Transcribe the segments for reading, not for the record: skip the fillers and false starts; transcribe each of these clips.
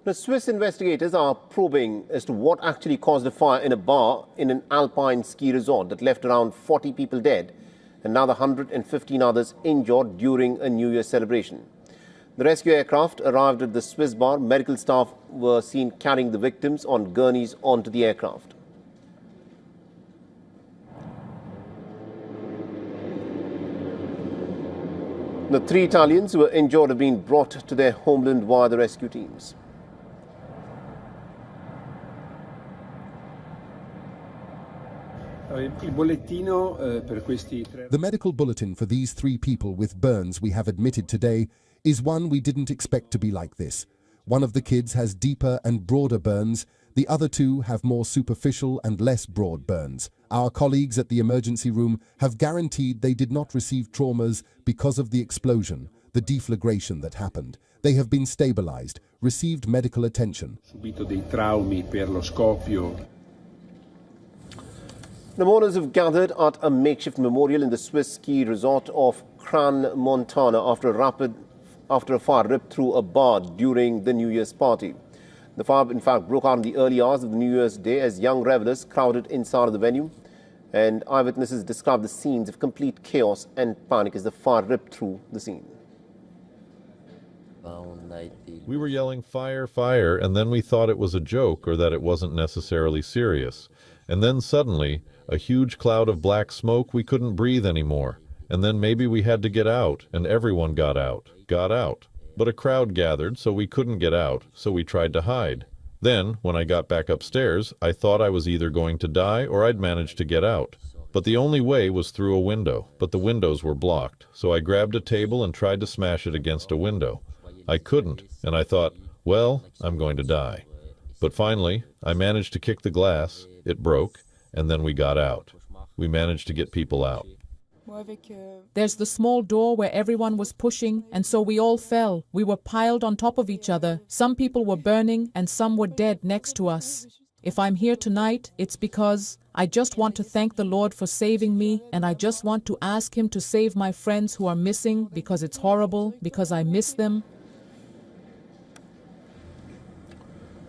The Swiss investigators are probing as to what actually caused a fire in a bar in an Alpine ski resort that left around 40 people dead and another 115 others injured during a New Year celebration. The rescue aircraft arrived at the Swiss bar. Medical staff were seen carrying the victims on gurneys onto the aircraft. The 3 Italians who were injured have been brought to their homeland via the rescue teams. The medical bulletin for these 3 people with burns we have admitted today is one we didn't expect to be like this. One of the kids has deeper and broader burns. The other 2 have more superficial and less broad burns. Our colleagues at the emergency room have guaranteed they did not receive traumas because of the explosion, the deflagration that happened. They have been stabilized, received medical attention. The mourners have gathered at a makeshift memorial in the Swiss ski resort of Crans-Montana after a fire ripped through a bar during the New Year's party. The fire, in fact, broke out in the early hours of the New Year's Day as young revelers crowded inside of the venue, and eyewitnesses described the scenes of complete chaos and panic as the fire ripped through the scene. We were yelling, "Fire, fire," and then we thought it was a joke or that it wasn't necessarily serious. And then suddenly, a huge cloud of black smoke, we couldn't breathe anymore. And then maybe we had to get out, and everyone got out. But a crowd gathered, so we couldn't get out, so we tried to hide. Then, when I got back upstairs, I thought I was either going to die or I'd manage to get out. But the only way was through a window, but the windows were blocked, so I grabbed a table and tried to smash it against a window. I couldn't, and I thought, well, I'm going to die. But finally, I managed to kick the glass, it broke, and then we got out. We managed to get people out. There's the small door where everyone was pushing, and so we all fell. We were piled on top of each other. Some people were burning, and some were dead next to us. If I'm here tonight, it's because I just want to thank the Lord for saving me, and I just want to ask Him to save my friends who are missing, because it's horrible, because I miss them.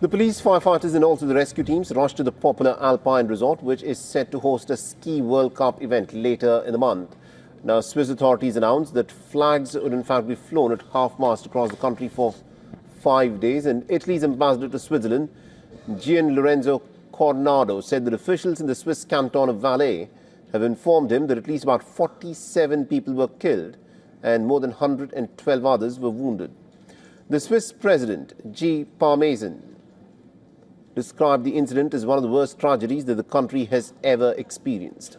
The police, firefighters and also the rescue teams rushed to the popular Alpine resort, which is set to host a Ski World Cup event later in the month. Now, Swiss authorities announced that flags would in fact be flown at half-mast across the country for 5 days, and Italy's ambassador to Switzerland, Gian Lorenzo Cornado, said that officials in the Swiss canton of Valais have informed him that at least about 47 people were killed and more than 112 others were wounded. The Swiss president, G. Parmesan, described the incident as one of the worst tragedies that the country has ever experienced.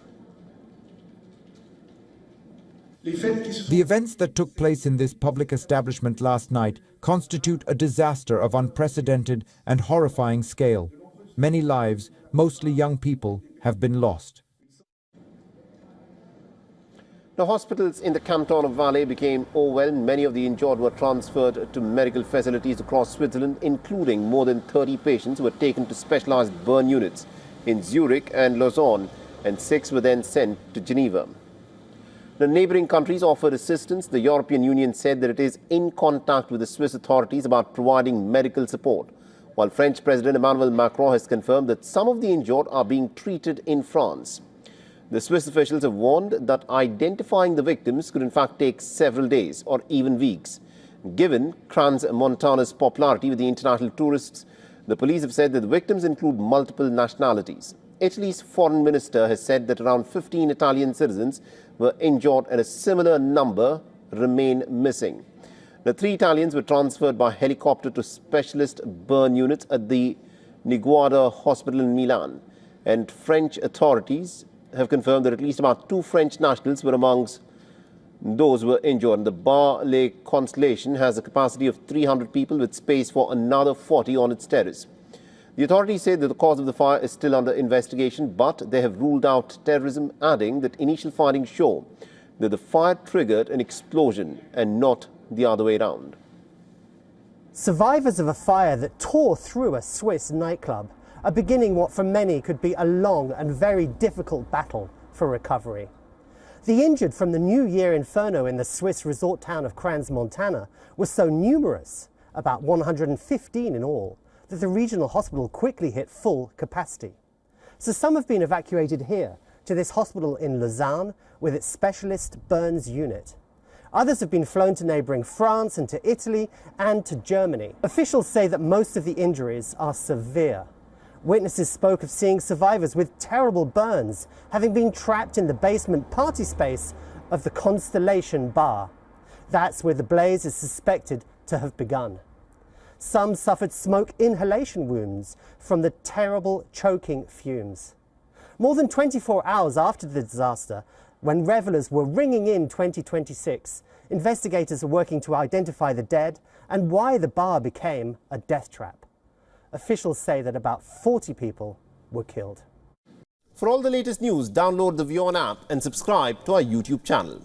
The events that took place in this public establishment last night constitute a disaster of unprecedented and horrifying scale. Many lives, mostly young people, have been lost. The hospitals in the canton of Valais became overwhelmed. Many of the injured were transferred to medical facilities across Switzerland, including more than 30 patients who were taken to specialized burn units in Zurich and Lausanne, and 6 were then sent to Geneva. The neighboring countries offered assistance. The European Union said that it is in contact with the Swiss authorities about providing medical support, while French President Emmanuel Macron has confirmed that some of the injured are being treated in France. The Swiss officials have warned that identifying the victims could in fact take several days or even weeks. Given Crans-Montana's popularity with the international tourists, the police have said that the victims include multiple nationalities. Italy's foreign minister has said that around 15 Italian citizens were injured and a similar number remain missing. The 3 Italians were transferred by helicopter to specialist burn units at the Niguarda Hospital in Milan, and French authorities have confirmed that at least about 2 French nationals were amongst those who were injured. The Bar Le Constellation has a capacity of 300 people with space for another 40 on its terrace. The authorities say that the cause of the fire is still under investigation, but they have ruled out terrorism, adding that initial findings show that the fire triggered an explosion and not the other way around. Survivors of a fire that tore through a Swiss nightclub are beginning what for many could be a long and very difficult battle for recovery. The injured from the New Year inferno in the Swiss resort town of Crans-Montana were so numerous, about 115 in all, that the regional hospital quickly hit full capacity. So some have been evacuated here to this hospital in Lausanne with its specialist burns unit. Others have been flown to neighbouring France and to Italy and to Germany. Officials say that most of the injuries are severe. Witnesses spoke of seeing survivors with terrible burns, having been trapped in the basement party space of the Constellation Bar. That's where the blaze is suspected to have begun. Some suffered smoke inhalation wounds from the terrible choking fumes. More than 24 hours after the disaster, when revellers were ringing in 2026, investigators are working to identify the dead and why the bar became a death trap. Officials say that about 40 people were killed. For all the latest news, download the WION app and subscribe to our YouTube channel.